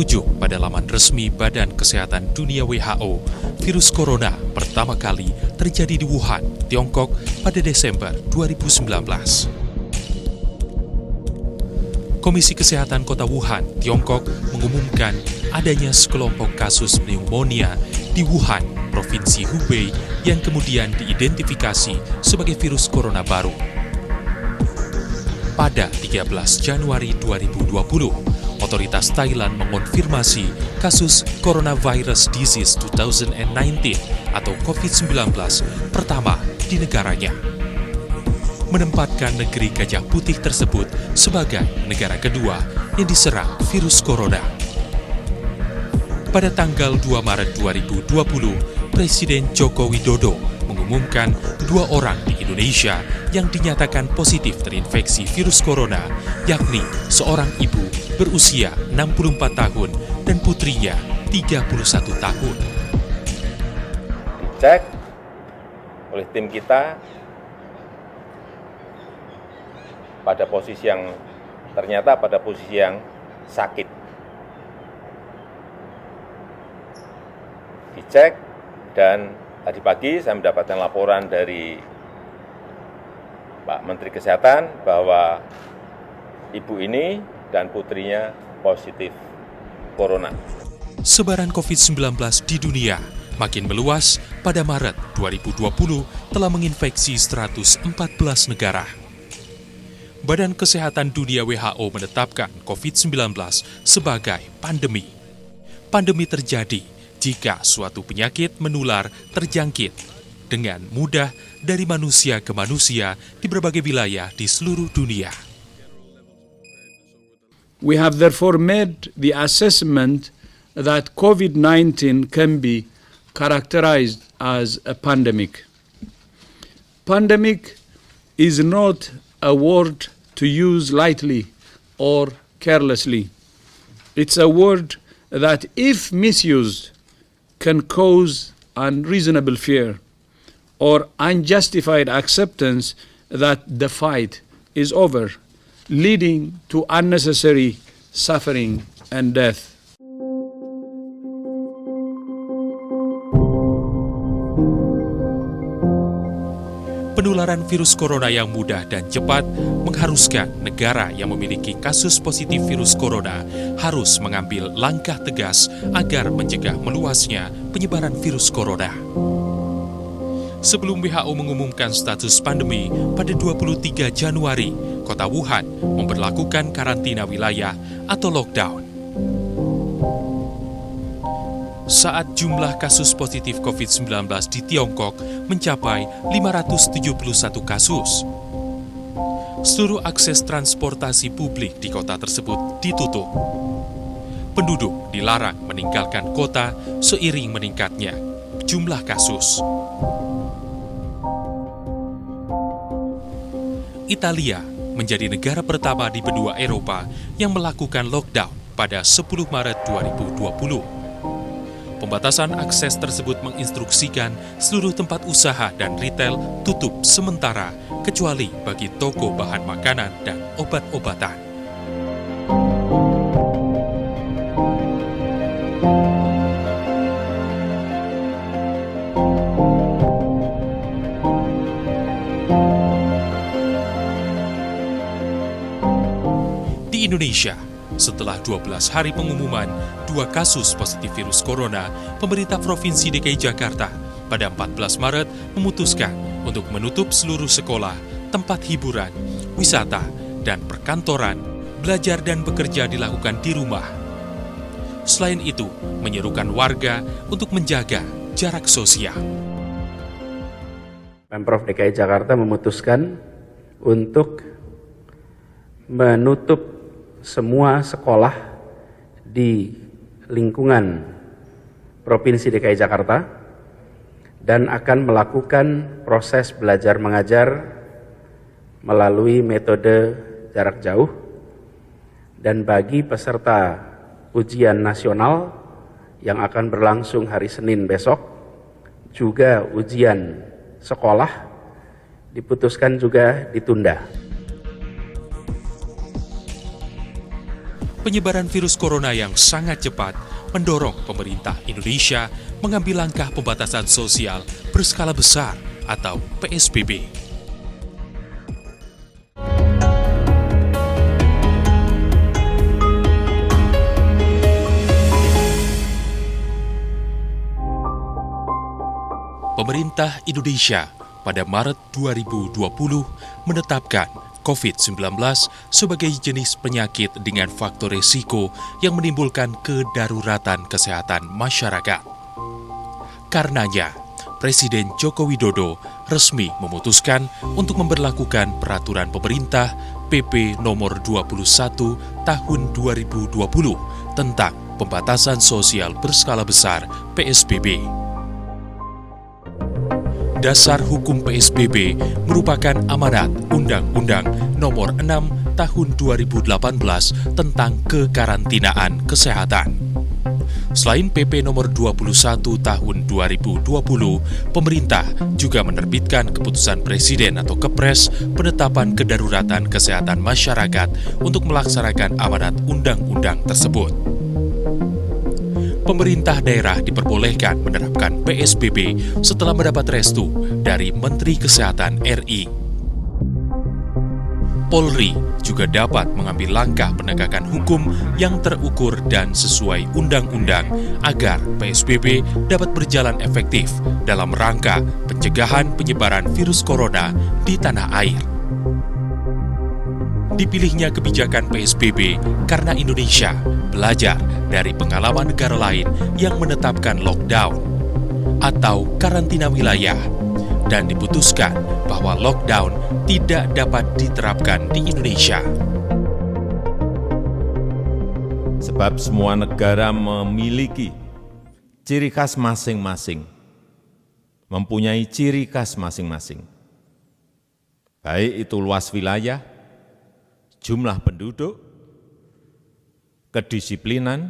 Merujuk pada laman resmi Badan Kesehatan Dunia WHO, virus corona pertama kali terjadi di Wuhan, Tiongkok pada Desember 2019. Komisi Kesehatan Kota Wuhan, Tiongkok mengumumkan adanya sekelompok kasus pneumonia di Wuhan, Provinsi Hubei yang kemudian diidentifikasi sebagai virus corona baru. Pada 13 Januari 2020, otoritas Thailand mengonfirmasi kasus Coronavirus Disease 2019 atau COVID-19 pertama di negaranya, menempatkan negeri Gajah Putih tersebut sebagai negara kedua yang diserang virus corona. Pada tanggal 2 Maret 2020, Presiden Joko Widodo mengumumkan 2 orang di Indonesia yang dinyatakan positif terinfeksi virus corona, yakni seorang ibu berusia 64 tahun dan putrinya 31 tahun. Dicek oleh tim kita pada posisi yang ternyata pada posisi yang sakit. Dicek dan tadi pagi saya mendapatkan laporan dari Pak Menteri Kesehatan bahwa ibu ini dan putrinya positif corona. Sebaran COVID-19 di dunia makin meluas. Pada Maret 2020 telah menginfeksi 114 negara. Badan Kesehatan Dunia WHO menetapkan COVID-19 sebagai pandemi. Pandemi terjadi jika suatu penyakit menular terjangkit dengan mudah dari manusia ke manusia di berbagai wilayah di seluruh dunia. We have therefore made the assessment that COVID-19 can be characterized as a pandemic. Pandemic is not a word to use lightly or carelessly. It's a word that, if misused, can cause unreasonable fear or unjustified acceptance that the fight is over, leading to unnecessary suffering and death. Penularan virus corona yang mudah dan cepat mengharuskan negara yang memiliki kasus positif virus corona harus mengambil langkah tegas agar mencegah meluasnya penyebaran virus corona. Sebelum WHO mengumumkan status pandemi pada 23 Januari, Kota Wuhan memberlakukan karantina wilayah atau lockdown. Saat jumlah kasus positif COVID-19 di Tiongkok mencapai 571 kasus. Seluruh akses transportasi publik di kota tersebut ditutup. Penduduk dilarang meninggalkan kota seiring meningkatnya jumlah kasus. Italia menjadi negara pertama di benua Eropa yang melakukan lockdown pada 10 Maret 2020. Pembatasan akses tersebut menginstruksikan seluruh tempat usaha dan retail tutup sementara, kecuali bagi toko bahan makanan dan obat-obatan. Di Indonesia, setelah 12 hari pengumuman 2 kasus positif virus corona, pemerintah Provinsi DKI Jakarta pada 14 Maret memutuskan untuk menutup seluruh sekolah, tempat hiburan, wisata, dan perkantoran. Belajar dan bekerja dilakukan di rumah. Selain itu, menyerukan warga untuk menjaga jarak sosial. Pemprov DKI Jakarta memutuskan untuk menutup semua sekolah di lingkungan Provinsi DKI Jakarta dan akan melakukan proses belajar mengajar melalui metode jarak jauh, dan bagi peserta ujian nasional yang akan berlangsung hari Senin besok, juga ujian sekolah diputuskan juga ditunda. Penyebaran virus corona yang sangat cepat mendorong pemerintah Indonesia mengambil langkah pembatasan sosial berskala besar atau PSBB. Pemerintah Indonesia pada Maret 2020 menetapkan COVID-19 sebagai jenis penyakit dengan faktor risiko yang menimbulkan kedaruratan kesehatan masyarakat. Karenanya, Presiden Joko Widodo resmi memutuskan untuk memberlakukan peraturan pemerintah PP nomor 21 tahun 2020 tentang pembatasan sosial berskala besar PSBB. Dasar hukum PSBB merupakan amanat Undang-Undang Nomor 6 Tahun 2018 tentang kekarantinaan kesehatan. Selain PP Nomor 21 Tahun 2020, pemerintah juga menerbitkan keputusan Presiden atau Kepres penetapan kedaruratan kesehatan masyarakat untuk melaksanakan amanat undang-undang tersebut. Pemerintah daerah diperbolehkan menerapkan PSBB setelah mendapat restu dari Menteri Kesehatan RI. Polri juga dapat mengambil langkah penegakan hukum yang terukur dan sesuai undang-undang agar PSBB dapat berjalan efektif dalam rangka pencegahan penyebaran virus corona di tanah air. Dipilihnya kebijakan PSBB karena Indonesia belajar dari pengalaman negara lain yang menetapkan lockdown atau karantina wilayah dan diputuskan bahwa lockdown tidak dapat diterapkan di Indonesia. Sebab semua negara memiliki ciri khas masing-masing, mempunyai ciri khas masing-masing. Baik itu luas wilayah, jumlah penduduk, kedisiplinan,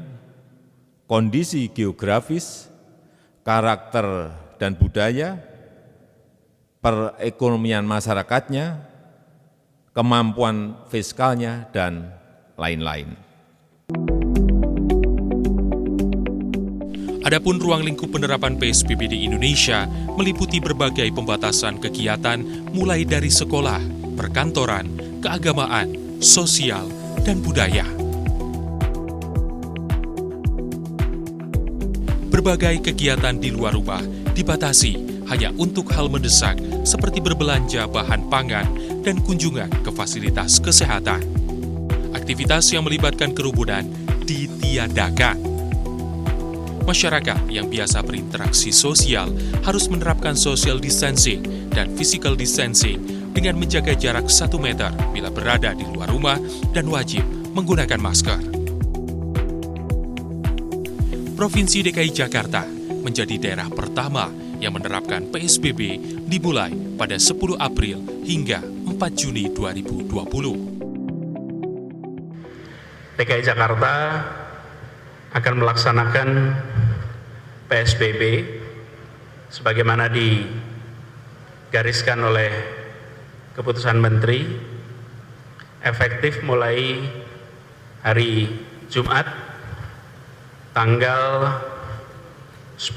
kondisi geografis, karakter dan budaya, perekonomian masyarakatnya, kemampuan fiskalnya, dan lain-lain. Adapun ruang lingkup penerapan PSBB di Indonesia meliputi berbagai pembatasan kegiatan mulai dari sekolah, perkantoran, keagamaan, sosial, dan budaya. Berbagai kegiatan di luar rumah dibatasi hanya untuk hal mendesak seperti berbelanja bahan pangan dan kunjungan ke fasilitas kesehatan. Aktivitas yang melibatkan kerumunan ditiadakan. Masyarakat yang biasa berinteraksi sosial harus menerapkan social distancing dan physical distancing dengan menjaga jarak 1 meter bila berada di luar rumah dan wajib menggunakan masker. Provinsi DKI Jakarta menjadi daerah pertama yang menerapkan PSBB dimulai pada 10 April hingga 4 Juni 2020. DKI Jakarta akan melaksanakan PSBB sebagaimana digariskan oleh keputusan Menteri, efektif mulai hari Jumat tanggal 10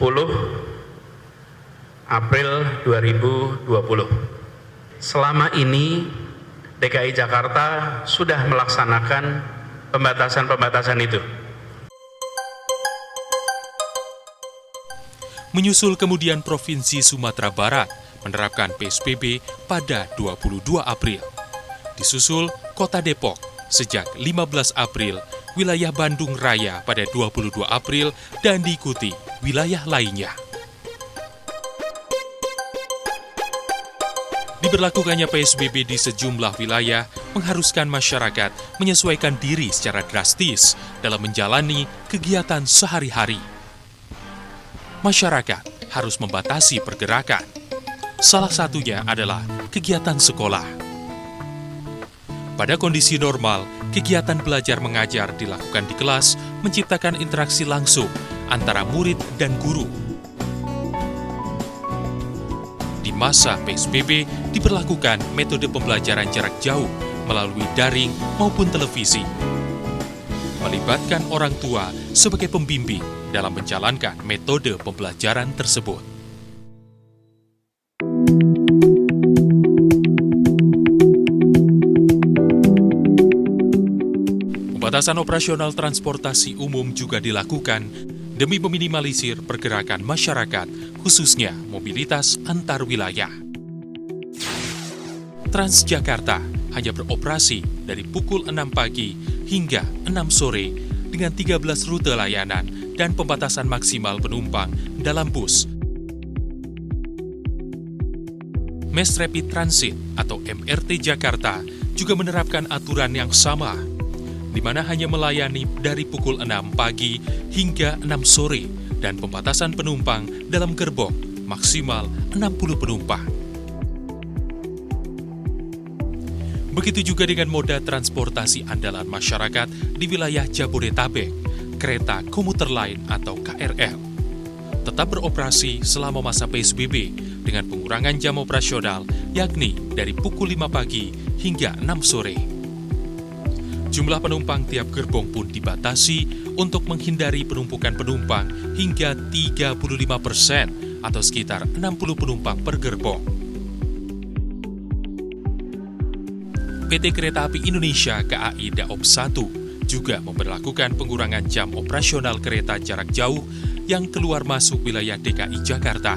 April 2020. Selama ini DKI Jakarta sudah melaksanakan pembatasan-pembatasan itu. Menyusul kemudian Provinsi Sumatera Barat menerapkan PSBB pada 22 April. Disusul Kota Depok sejak 15 April, wilayah Bandung Raya pada 22 April, dan diikuti wilayah lainnya. Diberlakukannya PSBB di sejumlah wilayah mengharuskan masyarakat menyesuaikan diri secara drastis dalam menjalani kegiatan sehari-hari. Masyarakat harus membatasi pergerakan. Salah satunya adalah kegiatan sekolah. Pada kondisi normal, kegiatan belajar mengajar dilakukan di kelas, menciptakan interaksi langsung antara murid dan guru. Di masa PSBB diberlakukan metode pembelajaran jarak jauh melalui daring maupun televisi. melibatkan orang tua sebagai pembimbing dalam menjalankan metode pembelajaran tersebut. Pembatasan operasional transportasi umum juga dilakukan demi meminimalisir pergerakan masyarakat, khususnya mobilitas antar wilayah. Transjakarta hanya beroperasi dari pukul 6 pagi hingga 6 sore dengan 13 rute layanan dan pembatasan maksimal penumpang dalam bus. Mass Rapid Transit atau MRT Jakarta juga menerapkan aturan yang sama, di mana hanya melayani dari pukul 6 pagi hingga 6 sore dan pembatasan penumpang dalam gerbong maksimal 60 penumpang. Begitu juga dengan moda transportasi andalan masyarakat di wilayah Jabodetabek, kereta komuter lain atau KRL. Tetap beroperasi selama masa PSBB dengan pengurangan jam operasional yakni dari pukul 5 pagi hingga 6 sore. Jumlah penumpang tiap gerbong pun dibatasi untuk menghindari penumpukan penumpang hingga 35% atau sekitar 60 penumpang per gerbong. PT Kereta Api Indonesia KAI Daop 1 juga memberlakukan pengurangan jam operasional kereta jarak jauh yang keluar masuk wilayah DKI Jakarta.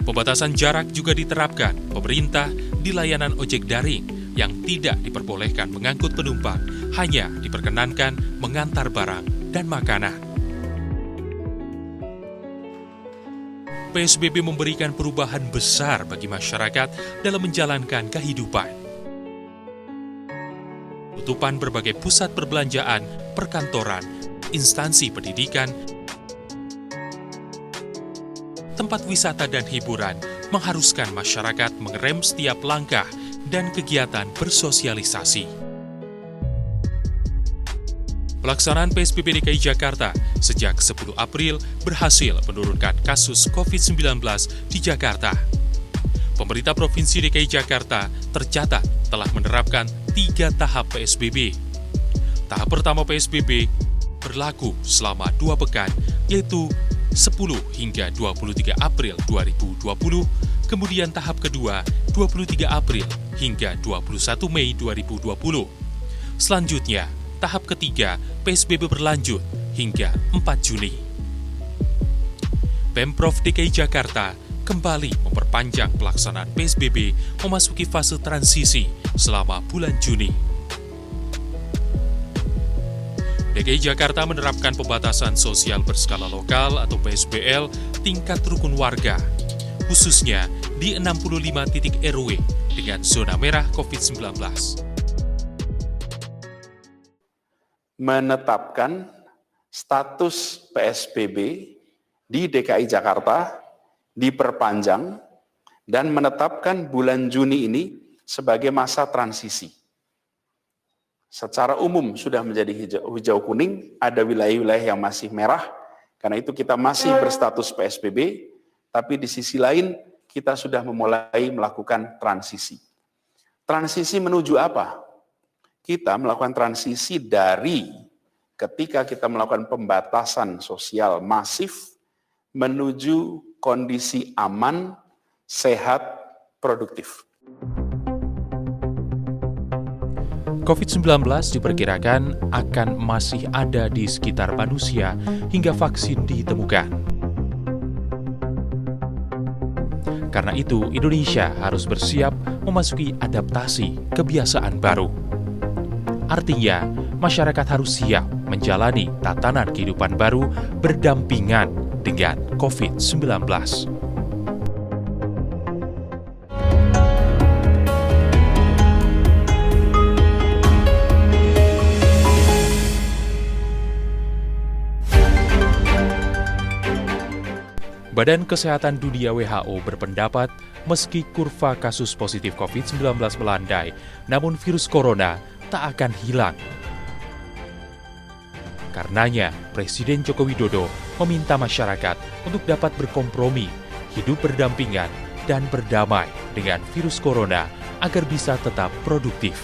Pembatasan jarak juga diterapkan pemerintah di layanan ojek daring yang tidak diperbolehkan mengangkut penumpang, hanya diperkenankan mengantar barang dan makanan. PSBB memberikan perubahan besar bagi masyarakat dalam menjalankan kehidupan. Tutupan berbagai pusat perbelanjaan, perkantoran, instansi pendidikan, tempat wisata dan hiburan mengharuskan masyarakat mengerem setiap langkah dan kegiatan bersosialisasi. Pelaksanaan PSBB DKI Jakarta sejak 10 April berhasil menurunkan kasus COVID-19 di Jakarta. Pemerintah Provinsi DKI Jakarta tercatat telah menerapkan 3 tahap PSBB. Tahap pertama PSBB berlaku selama 2 pekan, yaitu 10 hingga 23 April 2020, kemudian tahap kedua 23 April hingga 21 Mei 2020. Selanjutnya, tahap ketiga PSBB berlanjut hingga 4 Juni. Pemprov DKI Jakarta kembali memperpanjang pelaksanaan PSBB memasuki fase transisi selama bulan Juni. DKI Jakarta menerapkan pembatasan sosial berskala lokal atau PSBL tingkat rukun warga, khususnya di 65 titik RW dengan zona merah COVID-19. Menetapkan status PSBB di DKI Jakarta diperpanjang dan menetapkan bulan Juni ini sebagai masa transisi. Secara umum sudah menjadi hijau kuning, ada wilayah-wilayah yang masih merah, karena itu kita masih berstatus PSBB, tapi di sisi lain kita sudah memulai melakukan transisi. Transisi menuju apa? Kita melakukan transisi dari ketika kita melakukan pembatasan sosial masif menuju kondisi aman, sehat, produktif. COVID-19 diperkirakan akan masih ada di sekitar manusia hingga vaksin ditemukan. Karena itu, Indonesia harus bersiap memasuki adaptasi kebiasaan baru. Artinya, masyarakat harus siap menjalani tatanan kehidupan baru berdampingan dengan COVID-19. Badan Kesehatan Dunia WHO berpendapat meski kurva kasus positif COVID-19 melandai, namun virus corona tak akan hilang. Karenanya, Presiden Joko Widodo meminta masyarakat untuk dapat berkompromi, hidup berdampingan, dan berdamai dengan virus corona agar bisa tetap produktif.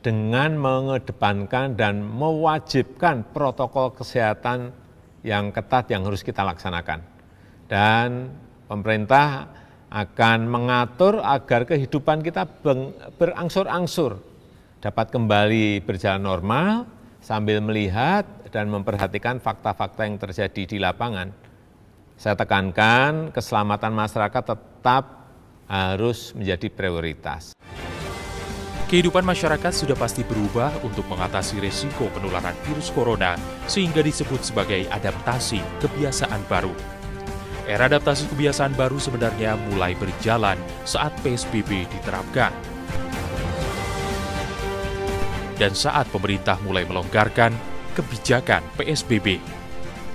dengan mengedepankan dan mewajibkan protokol kesehatan yang ketat yang harus kita laksanakan. Dan pemerintah akan mengatur agar kehidupan kita berangsur-angsur dapat kembali berjalan normal sambil melihat dan memperhatikan fakta-fakta yang terjadi di lapangan. Saya tekankan keselamatan masyarakat tetap harus menjadi prioritas. Kehidupan masyarakat sudah pasti berubah untuk mengatasi risiko penularan virus corona sehingga disebut sebagai adaptasi kebiasaan baru. Era adaptasi kebiasaan baru sebenarnya mulai berjalan saat PSBB diterapkan. Dan saat pemerintah mulai melonggarkan kebijakan PSBB.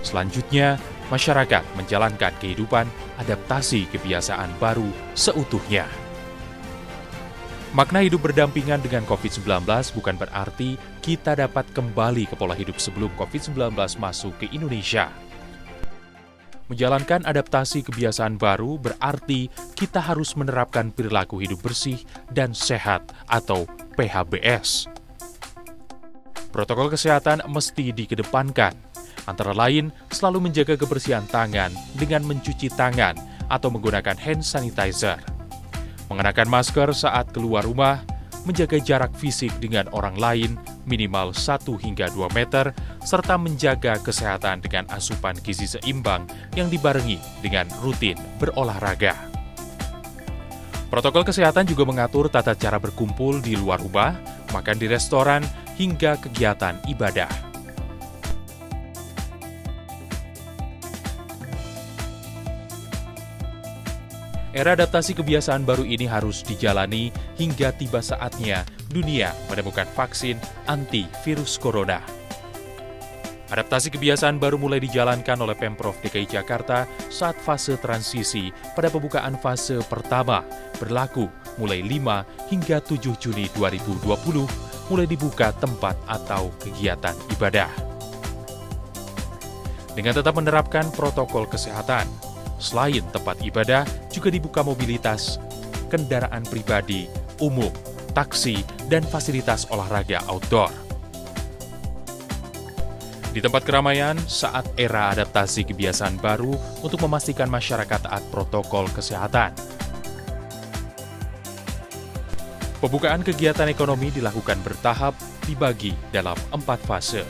Selanjutnya, masyarakat menjalankan kehidupan adaptasi kebiasaan baru seutuhnya. Makna hidup berdampingan dengan COVID-19 bukan berarti kita dapat kembali ke pola hidup sebelum COVID-19 masuk ke Indonesia. Menjalankan adaptasi kebiasaan baru berarti kita harus menerapkan perilaku hidup bersih dan sehat atau PHBS. Protokol kesehatan mesti dikedepankan, antara lain selalu menjaga kebersihan tangan dengan mencuci tangan atau menggunakan hand sanitizer. Mengenakan masker saat keluar rumah, menjaga jarak fisik dengan orang lain minimal 1 hingga 2 meter, serta menjaga kesehatan dengan asupan gizi seimbang yang dibarengi dengan rutin berolahraga. Protokol kesehatan juga mengatur tata cara berkumpul di luar rumah, makan di restoran, hingga kegiatan ibadah. Era adaptasi kebiasaan baru ini harus dijalani hingga tiba saatnya dunia menemukan vaksin anti-virus corona. Adaptasi kebiasaan baru mulai dijalankan oleh Pemprov DKI Jakarta saat fase transisi pada pembukaan fase pertama berlaku mulai 5 hingga 7 Juni 2020 mulai dibuka tempat atau kegiatan ibadah. Dengan tetap menerapkan protokol kesehatan, selain tempat ibadah, juga dibuka mobilitas, kendaraan pribadi, umum, taksi, dan fasilitas olahraga outdoor. Di tempat keramaian, saat era adaptasi kebiasaan baru untuk memastikan masyarakat taat protokol kesehatan. Pembukaan kegiatan ekonomi dilakukan bertahap, dibagi dalam 4 fase.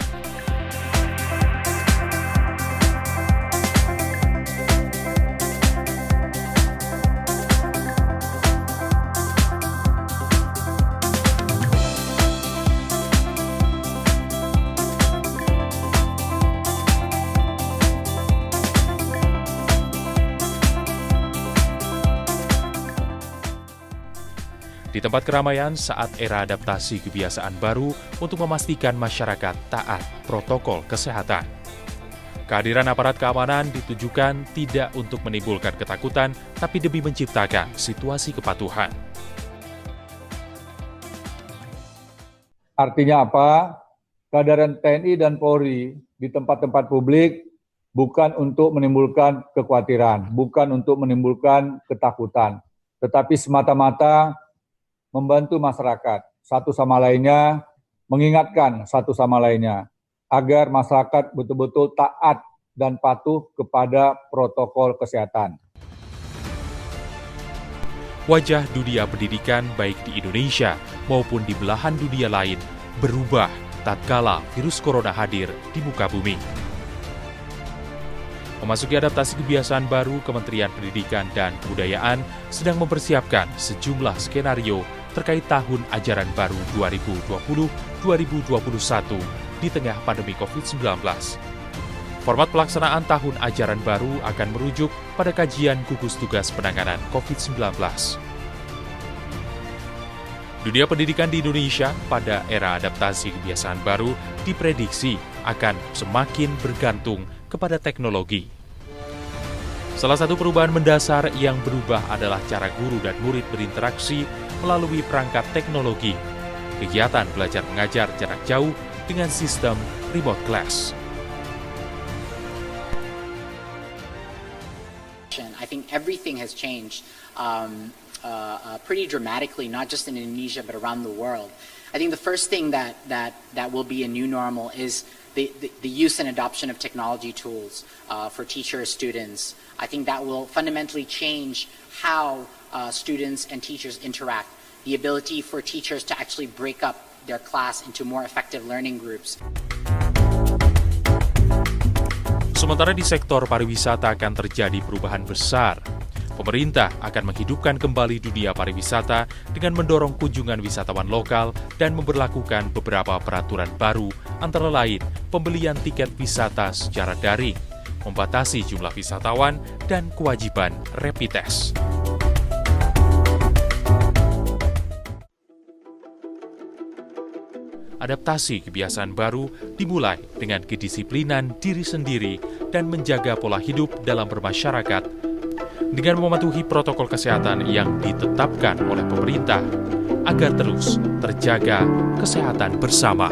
Di tempat keramaian saat era adaptasi kebiasaan baru untuk memastikan masyarakat taat protokol kesehatan. Kehadiran aparat keamanan ditujukan tidak untuk menimbulkan ketakutan, tapi demi menciptakan situasi kepatuhan. Artinya apa? Kehadiran TNI dan Polri di tempat-tempat publik bukan untuk menimbulkan kekhawatiran, bukan untuk menimbulkan ketakutan, tetapi semata-mata membantu masyarakat satu sama lainnya, mengingatkan satu sama lainnya, agar masyarakat betul-betul taat dan patuh kepada protokol kesehatan. Wajah dunia pendidikan baik di Indonesia maupun di belahan dunia lain berubah tatkala virus corona hadir di muka bumi. Memasuki adaptasi kebiasaan baru, Kementerian Pendidikan dan Kebudayaan sedang mempersiapkan sejumlah skenario terkait tahun ajaran baru 2020-2021 di tengah pandemi COVID-19. Format pelaksanaan tahun ajaran baru akan merujuk pada kajian gugus tugas penanganan COVID-19. Dunia pendidikan di Indonesia pada era adaptasi kebiasaan baru diprediksi akan semakin bergantung kepada teknologi. Salah satu perubahan mendasar yang berubah adalah cara guru dan murid berinteraksi melalui perangkat teknologi, kegiatan belajar mengajar jarak jauh dengan sistem remote class. I think everything has changed pretty dramatically, not just in Indonesia but around the world. I think the first thing that will be a new normal is the use and adoption of technology tools for teachers, students. I think that will fundamentally change how students and teachers interact. The ability for teachers to actually break up their class into more effective learning groups. Sementara di sektor pariwisata akan terjadi perubahan besar. Pemerintah akan menghidupkan kembali dunia pariwisata dengan mendorong kunjungan wisatawan lokal dan memberlakukan beberapa peraturan baru, antara lain pembelian tiket wisata secara daring, membatasi jumlah wisatawan, dan kewajiban rapid test. Adaptasi kebiasaan baru dimulai dengan kedisiplinan diri sendiri dan menjaga pola hidup dalam bermasyarakat dengan mematuhi protokol kesehatan yang ditetapkan oleh pemerintah agar terus terjaga kesehatan bersama.